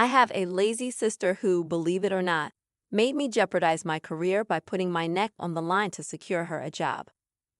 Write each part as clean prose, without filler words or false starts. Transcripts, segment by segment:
I have a lazy sister who, believe it or not, made me jeopardize my career by putting my neck on the line to secure her a job.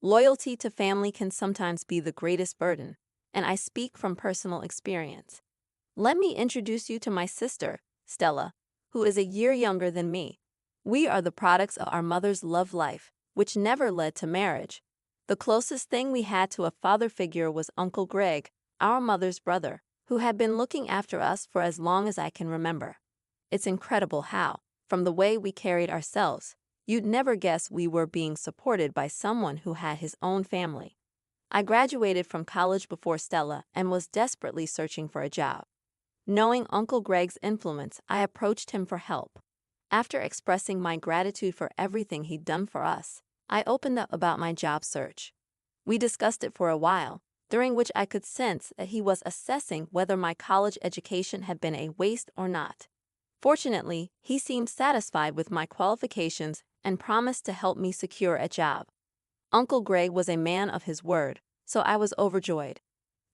Loyalty to family can sometimes be the greatest burden, and I speak from personal experience. Let me introduce you to my sister, Stella, who is a year younger than me. We are the products of our mother's love life, which never led to marriage. The closest thing we had to a father figure was Uncle Greg, our mother's brother, who had been looking after us for as long as I can remember. It's incredible how, from the way we carried ourselves, you'd never guess we were being supported by someone who had his own family. I graduated from college before Stella and was desperately searching for a job. Knowing Uncle Greg's influence, I approached him for help. After expressing my gratitude for everything he'd done for us, I opened up about my job search. We discussed it for a while, during which I could sense that he was assessing whether my college education had been a waste or not. Fortunately, he seemed satisfied with my qualifications and promised to help me secure a job. Uncle Greg was a man of his word, so I was overjoyed.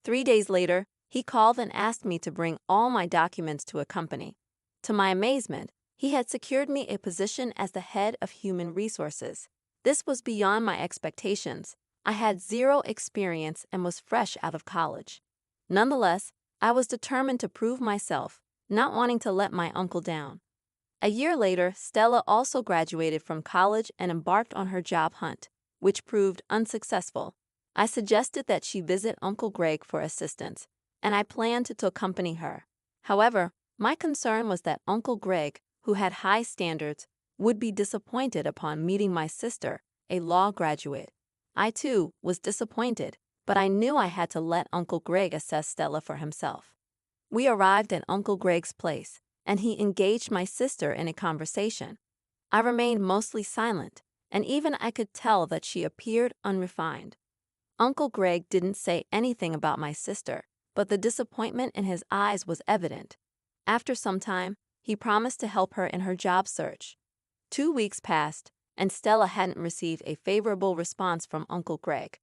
3 days later, he called and asked me to bring all my documents to a company. To my amazement, he had secured me a position as the head of human resources. This was beyond my expectations. I had zero experience and was fresh out of college. Nonetheless, I was determined to prove myself, not wanting to let my uncle down. A year later, Stella also graduated from college and embarked on her job hunt, which proved unsuccessful. I suggested that she visit Uncle Greg for assistance, and I planned to accompany her. However, my concern was that Uncle Greg, who had high standards, would be disappointed upon meeting my sister, a law graduate. I, too, was disappointed, but I knew I had to let Uncle Greg assess Stella for himself. We arrived at Uncle Greg's place, and he engaged my sister in a conversation. I remained mostly silent, and even I could tell that she appeared unrefined. Uncle Greg didn't say anything about my sister, but the disappointment in his eyes was evident. After some time, he promised to help her in her job search. 2 weeks passed, and Stella hadn't received a favorable response from Uncle Greg.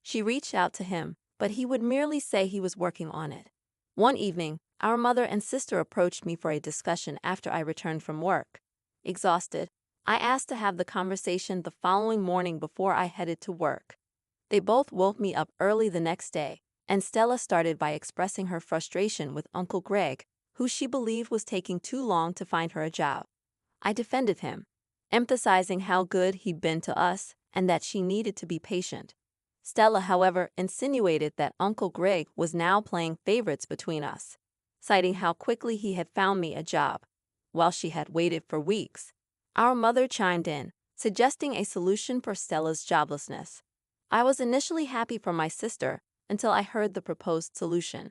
She reached out to him, but he would merely say he was working on it. One evening, our mother and sister approached me for a discussion after I returned from work. Exhausted, I asked to have the conversation the following morning before I headed to work. They both woke me up early the next day, and Stella started by expressing her frustration with Uncle Greg, who she believed was taking too long to find her a job. I defended him, emphasizing how good he'd been to us and that she needed to be patient. Stella, however, insinuated that Uncle Greg was now playing favorites between us, citing how quickly he had found me a job, while she had waited for weeks. Our mother chimed in, suggesting a solution for Stella's joblessness. I was initially happy for my sister until I heard the proposed solution.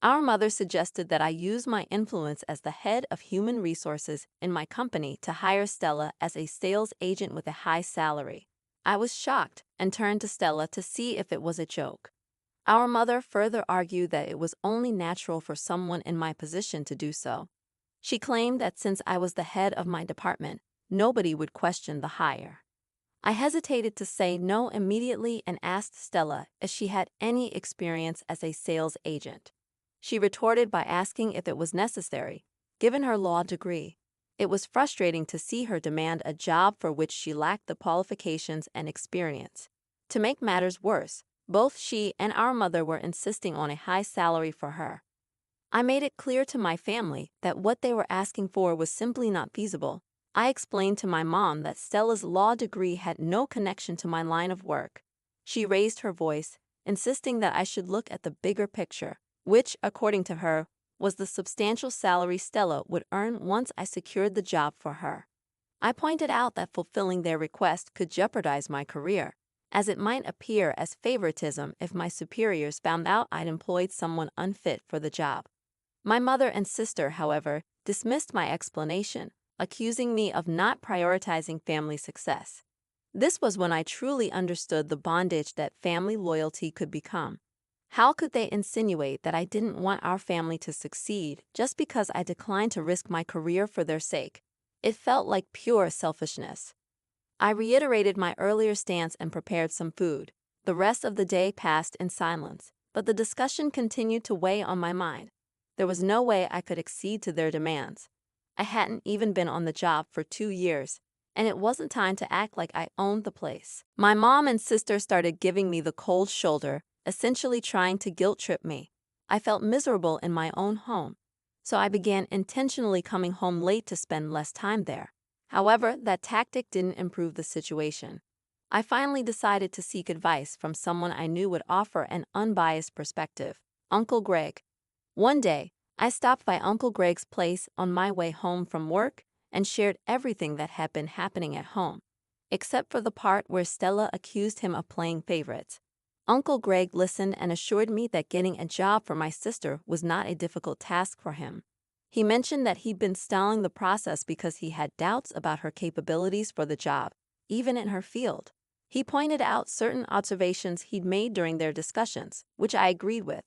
Our mother suggested that I use my influence as the head of human resources in my company to hire Stella as a sales agent with a high salary. I was shocked and turned to Stella to see if it was a joke. Our mother further argued that it was only natural for someone in my position to do so. She claimed that since I was the head of my department, nobody would question the hire. I hesitated to say no immediately and asked Stella if she had any experience as a sales agent. She retorted by asking if it was necessary, given her law degree. It was frustrating to see her demand a job for which she lacked the qualifications and experience. To make matters worse, both she and our mother were insisting on a high salary for her. I made it clear to my family that what they were asking for was simply not feasible. I explained to my mom that Stella's law degree had no connection to my line of work. She raised her voice, insisting that I should look at the bigger picture, which, according to her, was the substantial salary Stella would earn once I secured the job for her. I pointed out that fulfilling their request could jeopardize my career, as it might appear as favoritism if my superiors found out I'd employed someone unfit for the job. My mother and sister, however, dismissed my explanation, accusing me of not prioritizing family success. This was when I truly understood the bondage that family loyalty could become. How could they insinuate that I didn't want our family to succeed just because I declined to risk my career for their sake? It felt like pure selfishness. I reiterated my earlier stance and prepared some food. The rest of the day passed in silence, but the discussion continued to weigh on my mind. There was no way I could accede to their demands. I hadn't even been on the job for 2 years, and it wasn't time to act like I owned the place. My mom and sister started giving me the cold shoulder, essentially trying to guilt-trip me. I felt miserable in my own home, so I began intentionally coming home late to spend less time there. However, that tactic didn't improve the situation. I finally decided to seek advice from someone I knew would offer an unbiased perspective, Uncle Greg. One day, I stopped by Uncle Greg's place on my way home from work and shared everything that had been happening at home, except for the part where Stella accused him of playing favorites. Uncle Greg listened and assured me that getting a job for my sister was not a difficult task for him. He mentioned that he'd been stalling the process because he had doubts about her capabilities for the job, even in her field. He pointed out certain observations he'd made during their discussions, which I agreed with.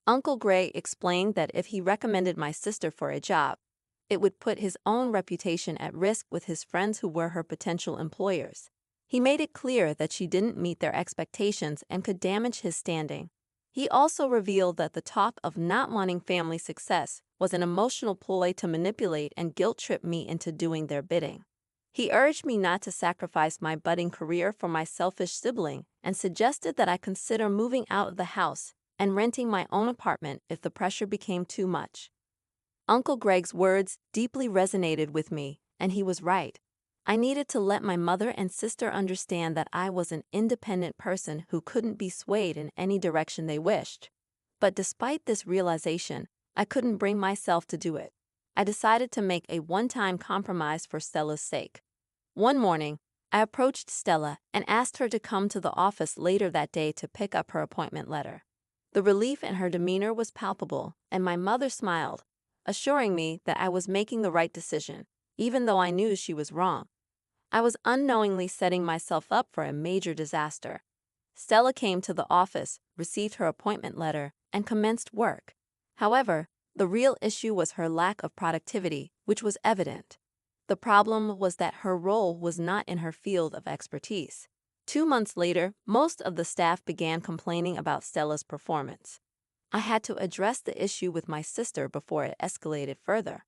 Uncle Greg explained that if he recommended my sister for a job, it would put his own reputation at risk with his friends who were her potential employers. He made it clear that she didn't meet their expectations and could damage his standing. He also revealed that the talk of not wanting family success was an emotional ploy to manipulate and guilt-trip me into doing their bidding. He urged me not to sacrifice my budding career for my selfish sibling and suggested that I consider moving out of the house and renting my own apartment if the pressure became too much. Uncle Greg's words deeply resonated with me, and he was right. I needed to let my mother and sister understand that I was an independent person who couldn't be swayed in any direction they wished. But despite this realization, I couldn't bring myself to do it. I decided to make a one-time compromise for Stella's sake. One morning, I approached Stella and asked her to come to the office later that day to pick up her appointment letter. The relief in her demeanor was palpable, and my mother smiled, assuring me that I was making the right decision, even though I knew she was wrong. I was unknowingly setting myself up for a major disaster. Stella came to the office, received her appointment letter, and commenced work. However, the real issue was her lack of productivity, which was evident. The problem was that her role was not in her field of expertise. 2 months later, most of the staff began complaining about Stella's performance. I had to address the issue with my sister before it escalated further.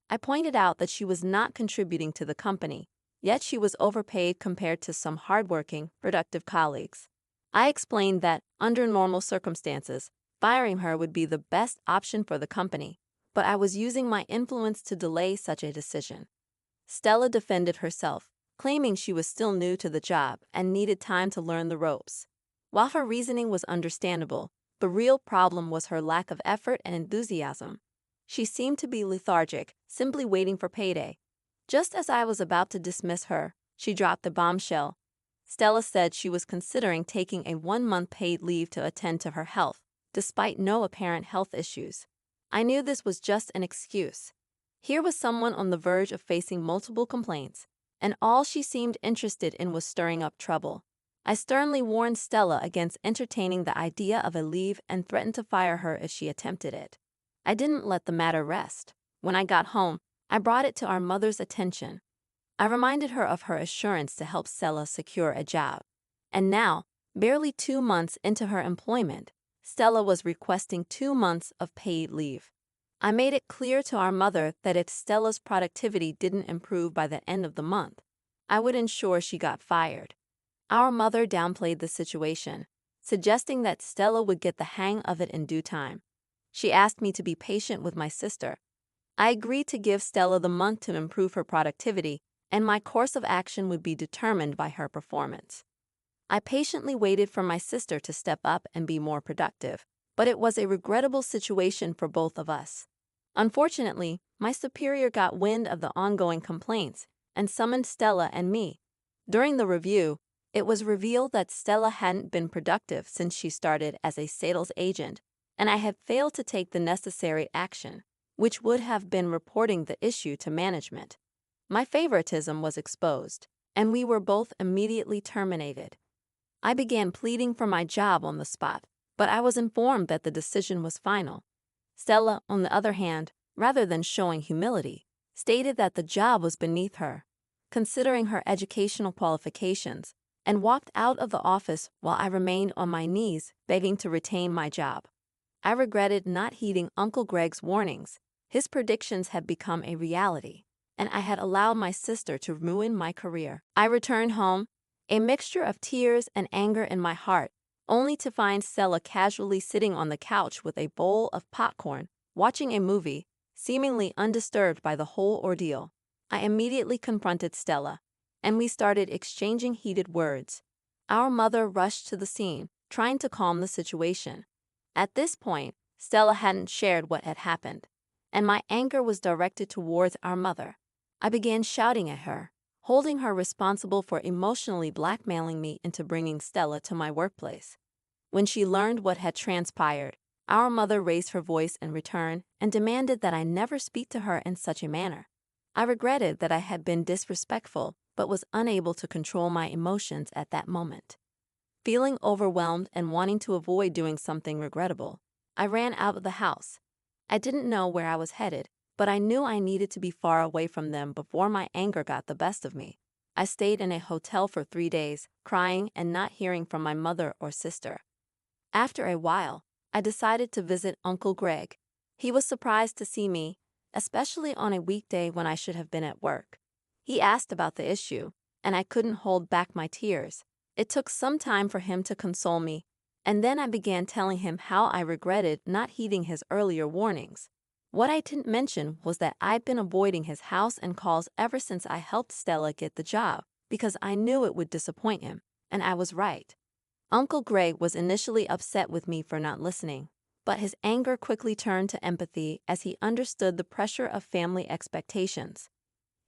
I pointed out that she was not contributing to the company, yet she was overpaid compared to some hardworking, productive colleagues. I explained that, under normal circumstances, firing her would be the best option for the company, but I was using my influence to delay such a decision. Stella defended herself, claiming she was still new to the job and needed time to learn the ropes. While her reasoning was understandable, the real problem was her lack of effort and enthusiasm. She seemed to be lethargic, simply waiting for payday. Just as I was about to dismiss her, she dropped the bombshell. Stella said she was considering taking a 1-month paid leave to attend to her health, despite no apparent health issues. I knew this was just an excuse. Here was someone on the verge of facing multiple complaints, and all she seemed interested in was stirring up trouble. I sternly warned Stella against entertaining the idea of a leave and threatened to fire her if she attempted it. I didn't let the matter rest. When I got home, I brought it to our mother's attention. I reminded her of her assurance to help Stella secure a job. And now, barely 2 months into her employment, Stella was requesting 2 months of paid leave. I made it clear to our mother that if Stella's productivity didn't improve by the end of the month, I would ensure she got fired. Our mother downplayed the situation, suggesting that Stella would get the hang of it in due time. She asked me to be patient with my sister. I agreed to give Stella the month to improve her productivity, and my course of action would be determined by her performance. I patiently waited for my sister to step up and be more productive, but it was a regrettable situation for both of us. Unfortunately, my superior got wind of the ongoing complaints and summoned Stella and me. During the review, it was revealed that Stella hadn't been productive since she started as a sales agent, and I had failed to take the necessary action, which would have been reporting the issue to management. My favoritism was exposed, and we were both immediately terminated. I began pleading for my job on the spot, but I was informed that the decision was final. Stella, on the other hand, rather than showing humility, stated that the job was beneath her, considering her educational qualifications, and walked out of the office while I remained on my knees begging to retain my job. I regretted not heeding Uncle Greg's warnings. His predictions had become a reality, and I had allowed my sister to ruin my career. I returned home, a mixture of tears and anger in my heart, only to find Stella casually sitting on the couch with a bowl of popcorn, watching a movie, seemingly undisturbed by the whole ordeal. I immediately confronted Stella, and we started exchanging heated words. Our mother rushed to the scene, trying to calm the situation. At this point, Stella hadn't shared what had happened, and my anger was directed towards our mother. I began shouting at her, holding her responsible for emotionally blackmailing me into bringing Stella to my workplace. When she learned what had transpired, our mother raised her voice in return and demanded that I never speak to her in such a manner. I regretted that I had been disrespectful, but was unable to control my emotions at that moment. Feeling overwhelmed and wanting to avoid doing something regrettable, I ran out of the house. I didn't know where I was headed, but I knew I needed to be far away from them before my anger got the best of me. I stayed in a hotel for 3 days, crying and not hearing from my mother or sister. After a while, I decided to visit Uncle Greg. He was surprised to see me, especially on a weekday when I should have been at work. He asked about the issue, and I couldn't hold back my tears. It took some time for him to console me, and then I began telling him how I regretted not heeding his earlier warnings. What I didn't mention was that I'd been avoiding his house and calls ever since I helped Stella get the job, because I knew it would disappoint him, and I was right. Uncle Greg was initially upset with me for not listening, but his anger quickly turned to empathy as he understood the pressure of family expectations.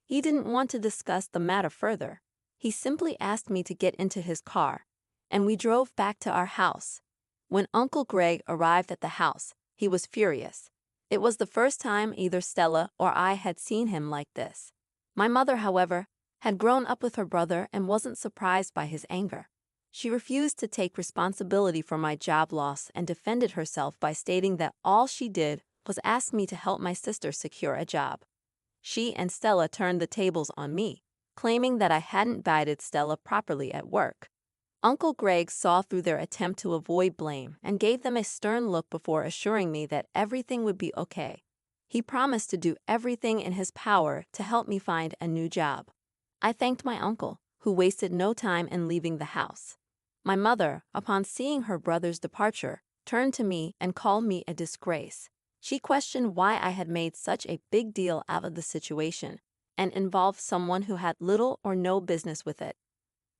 He didn't want to discuss the matter further. He simply asked me to get into his car, and we drove back to our house. When Uncle Greg arrived at the house, he was furious. It was the first time either Stella or I had seen him like this. My mother, however, had grown up with her brother and wasn't surprised by his anger. She refused to take responsibility for my job loss and defended herself by stating that all she did was ask me to help my sister secure a job. She and Stella turned the tables on me, claiming that I hadn't guided Stella properly at work. Uncle Greg saw through their attempt to avoid blame and gave them a stern look before assuring me that everything would be okay. He promised to do everything in his power to help me find a new job. I thanked my uncle, who wasted no time in leaving the house. My mother, upon seeing her brother's departure, turned to me and called me a disgrace. She questioned why I had made such a big deal out of the situation and involved someone who had little or no business with it.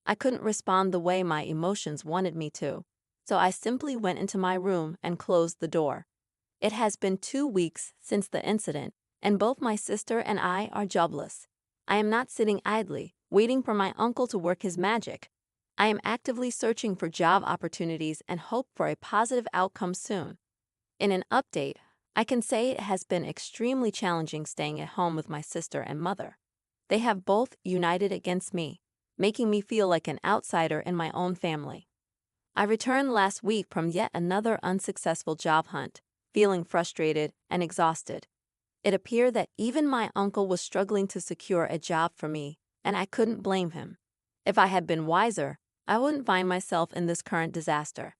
I couldn't respond the way my emotions wanted me to, so I simply went into my room and closed the door. It has been 2 weeks since the incident, and both my sister and I are jobless. I am not sitting idly, waiting for my uncle to work his magic. I am actively searching for job opportunities and hope for a positive outcome soon. In an update, I can say it has been extremely challenging staying at home with my sister and mother. They have both united against me, making me feel like an outsider in my own family. I returned last week from yet another unsuccessful job hunt, feeling frustrated and exhausted. It appeared that even my uncle was struggling to secure a job for me, and I couldn't blame him. If I had been wiser, I wouldn't find myself in this current disaster.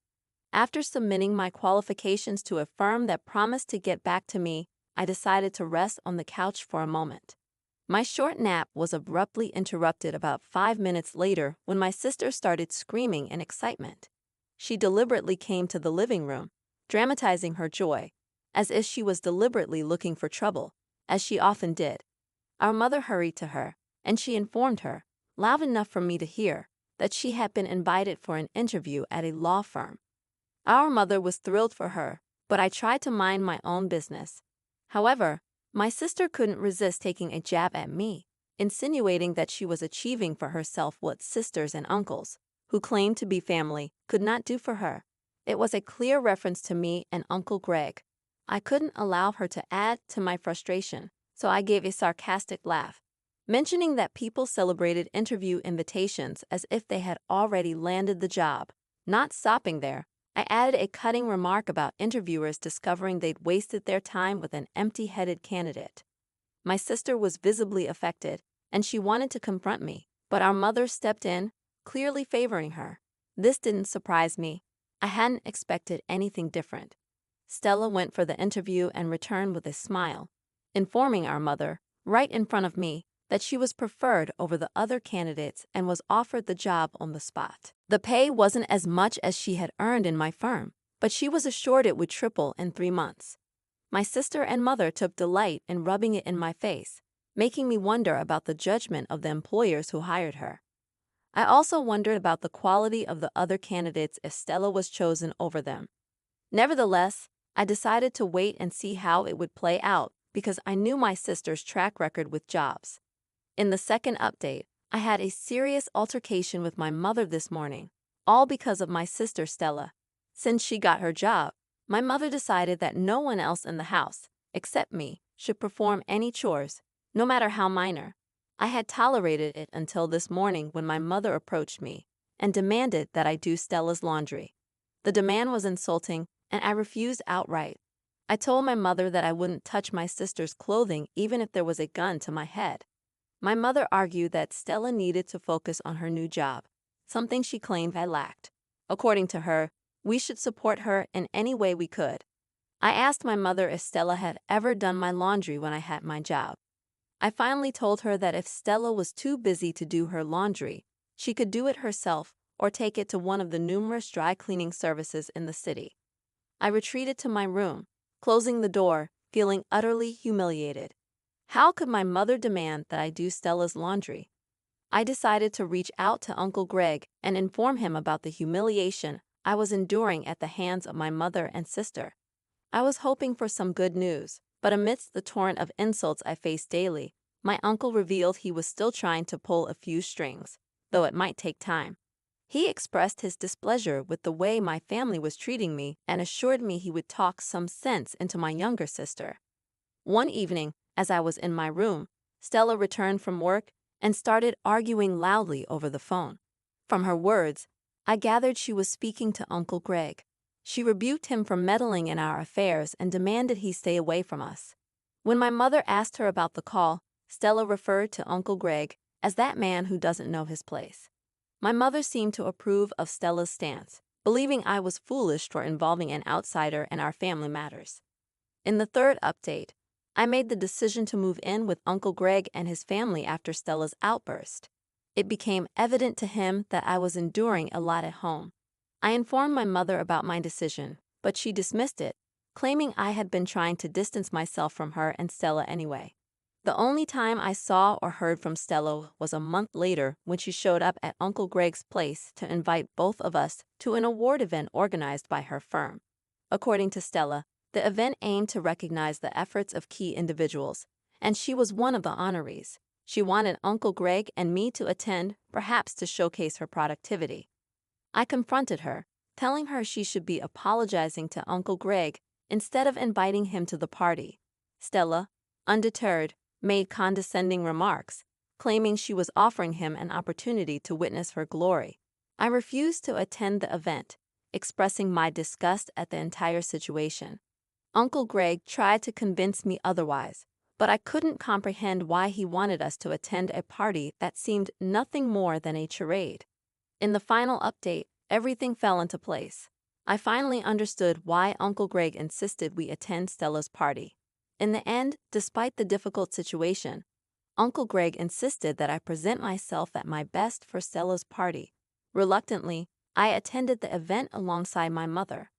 After submitting my qualifications to a firm that promised to get back to me, I decided to rest on the couch for a moment. My short nap was abruptly interrupted about 5 minutes later when my sister started screaming in excitement. She deliberately came to the living room, dramatizing her joy, as if she was deliberately looking for trouble, as she often did. Our mother hurried to her, and she informed her, loud enough for me to hear, that she had been invited for an interview at a law firm. Our mother was thrilled for her, but I tried to mind my own business. However, my sister couldn't resist taking a jab at me, insinuating that she was achieving for herself what sisters and uncles, who claimed to be family, could not do for her. It was a clear reference to me and Uncle Greg. I couldn't allow her to add to my frustration, so I gave a sarcastic laugh, mentioning that people celebrated interview invitations as if they had already landed the job. Not stopping there, I added a cutting remark about interviewers discovering they'd wasted their time with an empty-headed candidate. My sister was visibly affected, and she wanted to confront me, but our mother stepped in, clearly favoring her. This didn't surprise me. I hadn't expected anything different. Stella went for the interview and returned with a smile, informing our mother, right in front of me, that she was preferred over the other candidates and was offered the job on the spot. The pay wasn't as much as she had earned in my firm, but she was assured it would triple in 3 months. My sister and mother took delight in rubbing it in my face, making me wonder about the judgment of the employers who hired her. I also wondered about the quality of the other candidates if Stella was chosen over them. Nevertheless, I decided to wait and see how it would play out because I knew my sister's track record with jobs. In the second update, I had a serious altercation with my mother this morning, all because of my sister Stella. Since she got her job, my mother decided that no one else in the house, except me, should perform any chores, no matter how minor. I had tolerated it until this morning when my mother approached me and demanded that I do Stella's laundry. The demand was insulting, and I refused outright. I told my mother that I wouldn't touch my sister's clothing even if there was a gun to my head. My mother argued that Stella needed to focus on her new job, something she claimed I lacked. According to her, we should support her in any way we could. I asked my mother if Stella had ever done my laundry when I had my job. I finally told her that if Stella was too busy to do her laundry, she could do it herself or take it to one of the numerous dry cleaning services in the city. I retreated to my room, closing the door, feeling utterly humiliated. How could my mother demand that I do Stella's laundry? I decided to reach out to Uncle Greg and inform him about the humiliation I was enduring at the hands of my mother and sister. I was hoping for some good news, but amidst the torrent of insults I faced daily, my uncle revealed he was still trying to pull a few strings, though it might take time. He expressed his displeasure with the way my family was treating me and assured me he would talk some sense into my younger sister. One evening, as I was in my room, Stella returned from work and started arguing loudly over the phone. From her words, I gathered she was speaking to Uncle Greg. She rebuked him for meddling in our affairs and demanded he stay away from us. When my mother asked her about the call, Stella referred to Uncle Greg as that man who doesn't know his place. My mother seemed to approve of Stella's stance, believing I was foolish for involving an outsider in our family matters. In the third update, I made the decision to move in with Uncle Greg and his family after Stella's outburst. It became evident to him that I was enduring a lot at home. I informed my mother about my decision, but she dismissed it, claiming I had been trying to distance myself from her and Stella anyway. The only time I saw or heard from Stella was a month later when she showed up at Uncle Greg's place to invite both of us to an award event organized by her firm. According to Stella, the event aimed to recognize the efforts of key individuals, and she was one of the honorees. She wanted Uncle Greg and me to attend, perhaps to showcase her productivity. I confronted her, telling her she should be apologizing to Uncle Greg instead of inviting him to the party. Stella, undeterred, made condescending remarks, claiming she was offering him an opportunity to witness her glory. I refused to attend the event, expressing my disgust at the entire situation. Uncle Greg tried to convince me otherwise, but I couldn't comprehend why he wanted us to attend a party that seemed nothing more than a charade. In the final update, everything fell into place. I finally understood why Uncle Greg insisted we attend Stella's party. In the end, despite the difficult situation, Uncle Greg insisted that I present myself at my best for Stella's party. Reluctantly, I attended the event alongside my mother.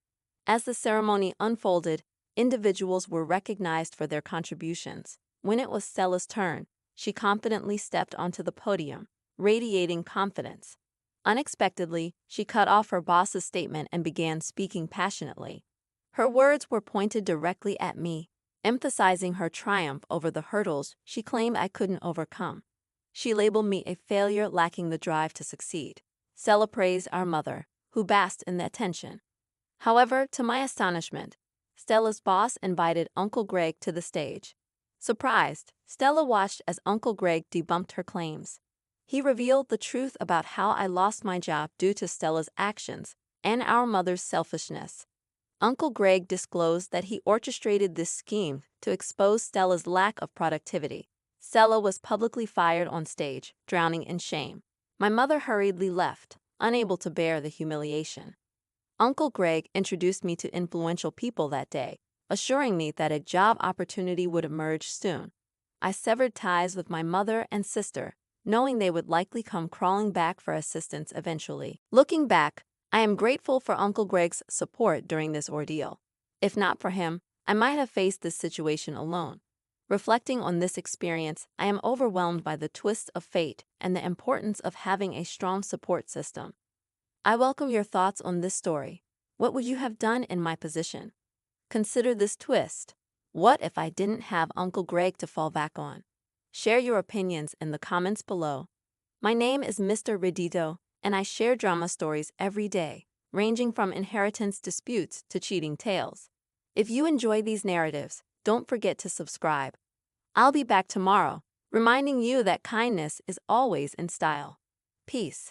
As the ceremony unfolded, individuals were recognized for their contributions. When it was Stella's turn, she confidently stepped onto the podium, radiating confidence. Unexpectedly, she cut off her boss's statement and began speaking passionately. Her words were pointed directly at me, emphasizing her triumph over the hurdles she claimed I couldn't overcome. She labeled me a failure lacking the drive to succeed. Stella praised our mother, who basked in the attention. However, to my astonishment, Stella's boss invited Uncle Greg to the stage. Surprised, Stella watched as Uncle Greg debunked her claims. He revealed the truth about how I lost my job due to Stella's actions and our mother's selfishness. Uncle Greg disclosed that he orchestrated this scheme to expose Stella's lack of productivity. Stella was publicly fired on stage, drowning in shame. My mother hurriedly left, unable to bear the humiliation. Uncle Greg introduced me to influential people that day, assuring me that a job opportunity would emerge soon. I severed ties with my mother and sister, knowing they would likely come crawling back for assistance eventually. Looking back, I am grateful for Uncle Greg's support during this ordeal. If not for him, I might have faced this situation alone. Reflecting on this experience, I am overwhelmed by the twists of fate and the importance of having a strong support system. I welcome your thoughts on this story. What would you have done in my position? Consider this twist. What if I didn't have Uncle Greg to fall back on? Share your opinions in the comments below. My name is Mr. Reddito, and I share drama stories every day, ranging from inheritance disputes to cheating tales. If you enjoy these narratives, don't forget to subscribe. I'll be back tomorrow, reminding you that kindness is always in style. Peace.